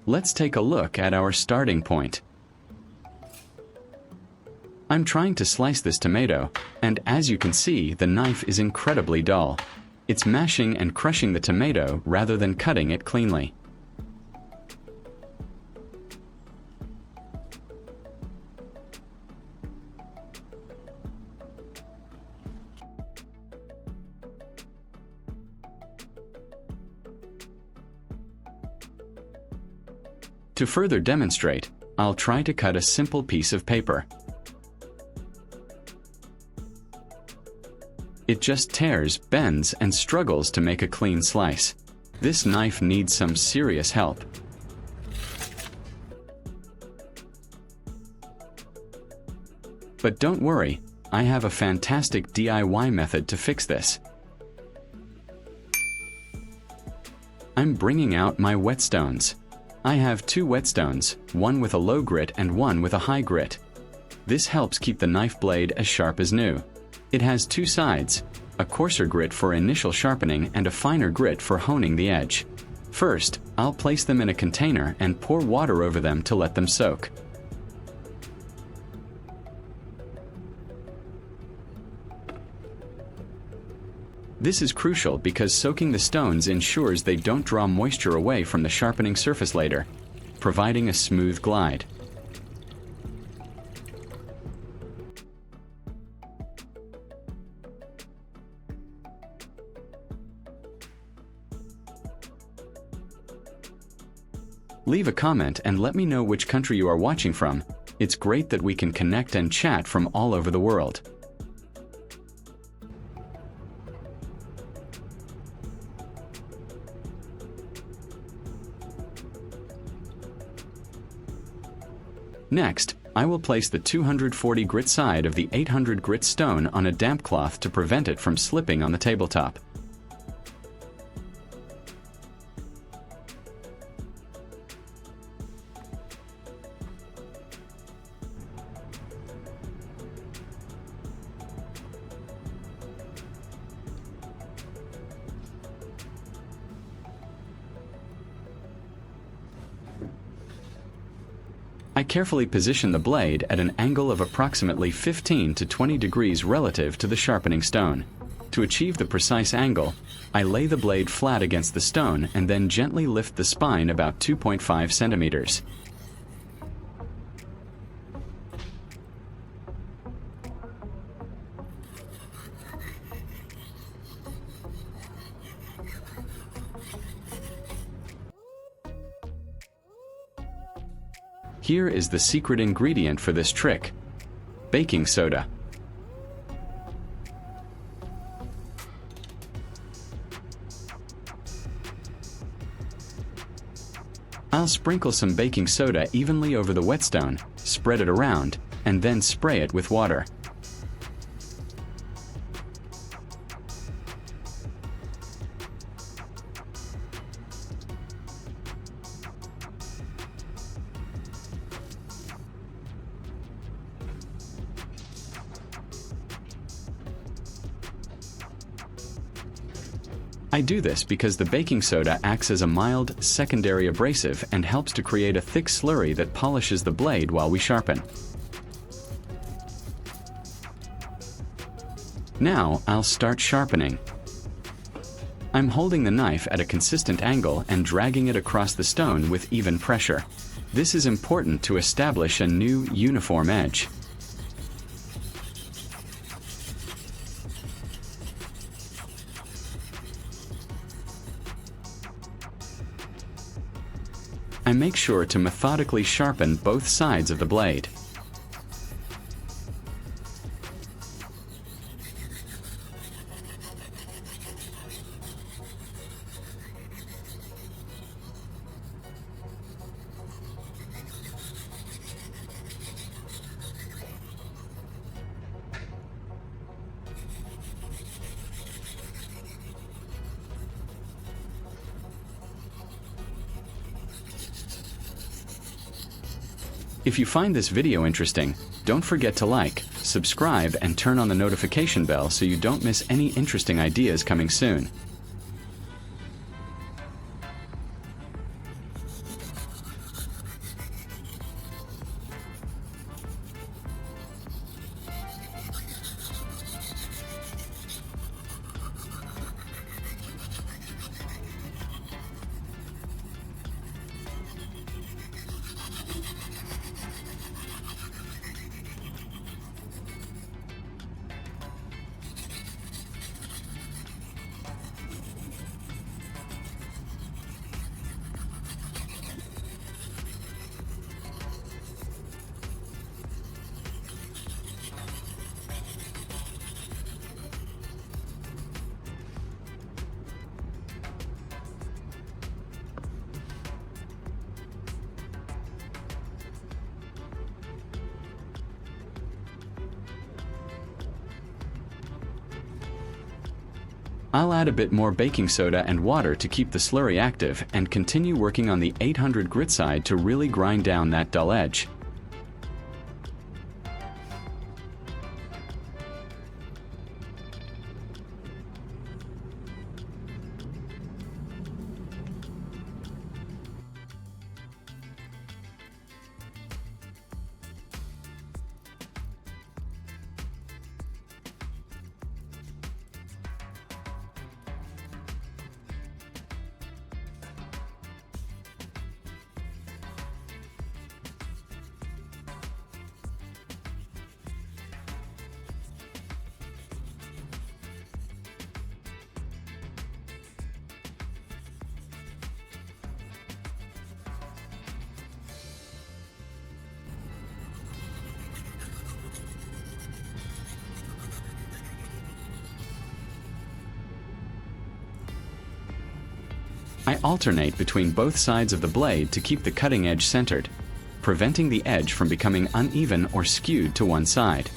Let's take a look at our starting point. I'm trying to slice this tomato, and as you can see, the knife is incredibly dull. It's mashing and crushing the tomato rather than cutting it cleanly. To further demonstrate, I'll try to cut a simple piece of paper. It just tears, bends, and struggles to make a clean slice. This knife needs some serious help. But don't worry, I have a fantastic DIY method to fix this. I'm bringing out my whetstones. I have two whetstones, one with a low grit and one with a high grit. This helps keep the knife blade as sharp as new. It has two sides, a coarser grit for initial sharpening and a finer grit for honing the edge. First, I'll place them in a container and pour water over them to let them soak. This is crucial because soaking the stones ensures they don't draw moisture away from the sharpening surface later, providing a smooth glide. Leave a comment and let me know which country you are watching from. It's great that we can connect and chat from all over the world. Next, I will place the 240 grit side of the 800 grit stone on a damp cloth to prevent it from slipping on the tabletop. I carefully position the blade at an angle of approximately 15 to 20 degrees relative to the sharpening stone. To achieve the precise angle, I lay the blade flat against the stone and then gently lift the spine about 2.5 centimeters. Here is the secret ingredient for this trick: baking soda. I'll sprinkle some baking soda evenly over the whetstone, spread it around, and then spray it with water. I do this because the baking soda acts as a mild, secondary abrasive and helps to create a thick slurry that polishes the blade while we sharpen. Now I'll start sharpening. I'm holding the knife at a consistent angle and dragging it across the stone with even pressure. This is important to establish a new, uniform edge. I make sure to methodically sharpen both sides of the blade. If you find this video interesting, don't forget to like, subscribe, and turn on the notification bell so you don't miss any interesting ideas coming soon. I'll add a bit more baking soda and water to keep the slurry active and continue working on the 800 grit side to really grind down that dull edge. I alternate between both sides of the blade to keep the cutting edge centered, preventing the edge from becoming uneven or skewed to one side.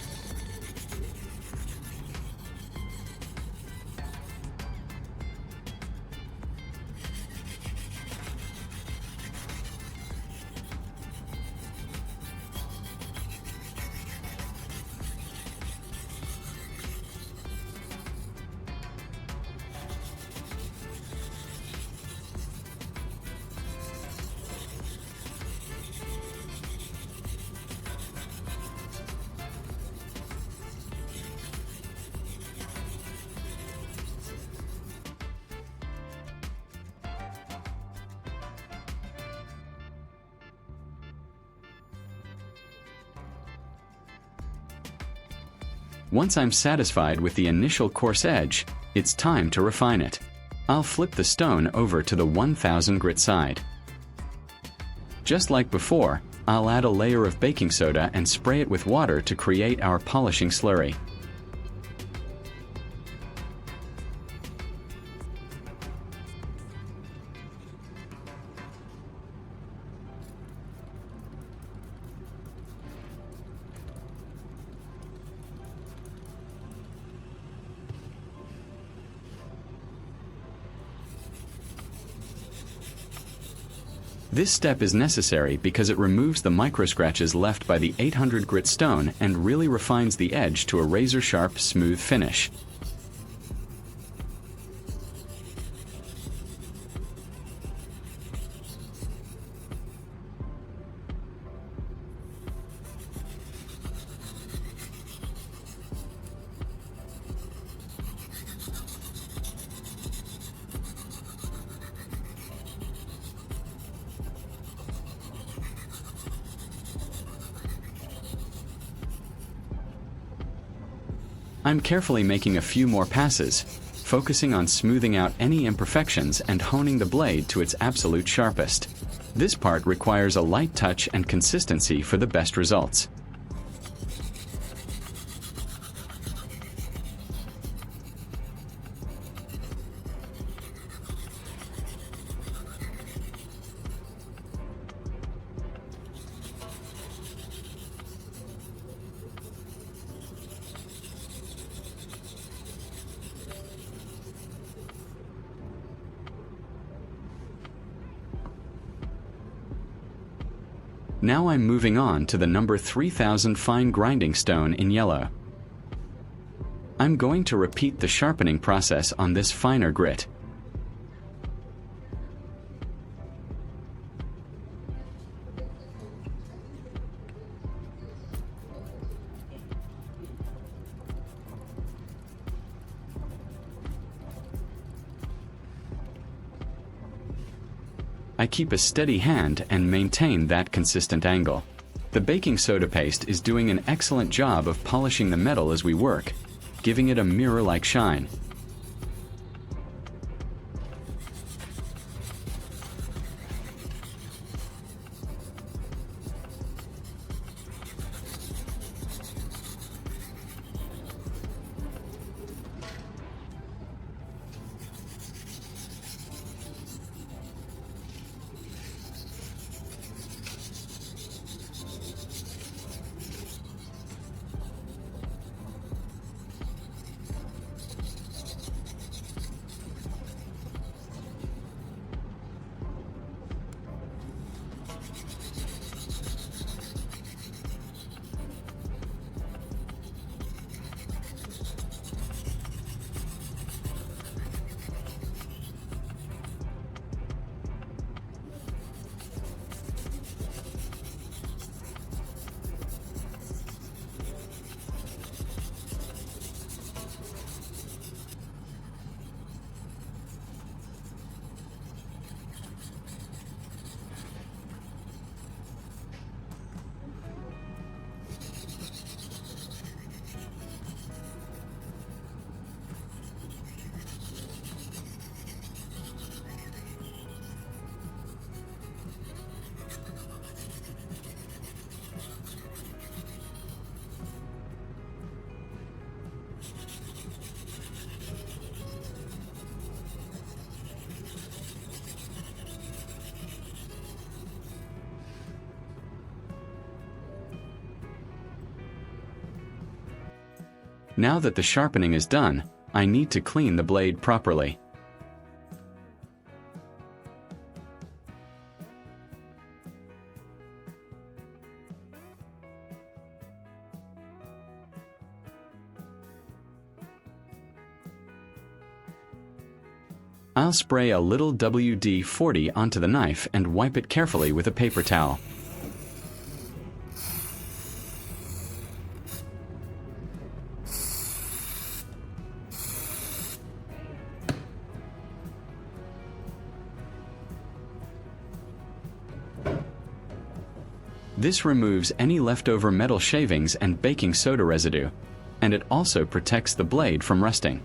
Once I'm satisfied with the initial coarse edge, it's time to refine it. I'll flip the stone over to the 1000 grit side. Just like before, I'll add a layer of baking soda and spray it with water to create our polishing slurry. This step is necessary because it removes the micro scratches left by the 800 grit stone and really refines the edge to a razor-sharp, smooth finish. I'm carefully making a few more passes, focusing on smoothing out any imperfections and honing the blade to its absolute sharpest. This part requires a light touch and consistency for the best results. Now I'm moving on to the number 3000 fine grinding stone in yellow. I'm going to repeat the sharpening process on this finer grit. I keep a steady hand and maintain that consistent angle. The baking soda paste is doing an excellent job of polishing the metal as we work, giving it a mirror-like shine. Now that the sharpening is done, I need to clean the blade properly. I'll spray a little WD-40 onto the knife and wipe it carefully with a paper towel. This removes any leftover metal shavings and baking soda residue, and it also protects the blade from rusting.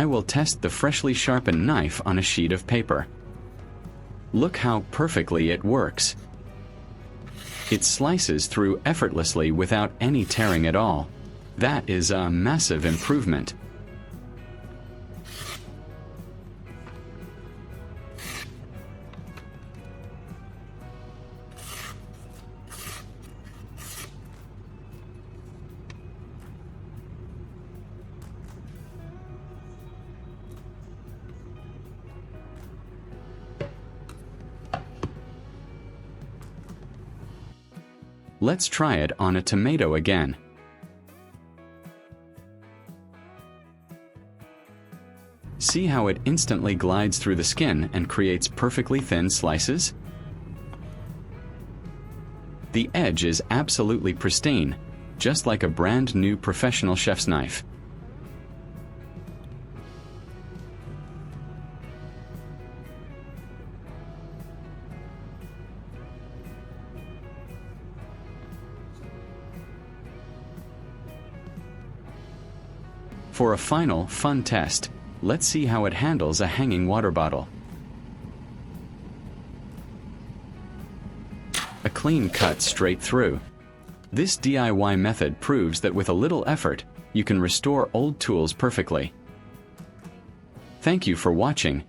I will test the freshly sharpened knife on a sheet of paper. Look how perfectly it works. It slices through effortlessly without any tearing at all. That is a massive improvement. Let's try it on a tomato again. See how it instantly glides through the skin and creates perfectly thin slices? The edge is absolutely pristine, just like a brand new professional chef's knife. For a final, fun test, let's see how it handles a hanging water bottle. A clean cut straight through. This DIY method proves that with a little effort, you can restore old tools perfectly. Thank you for watching,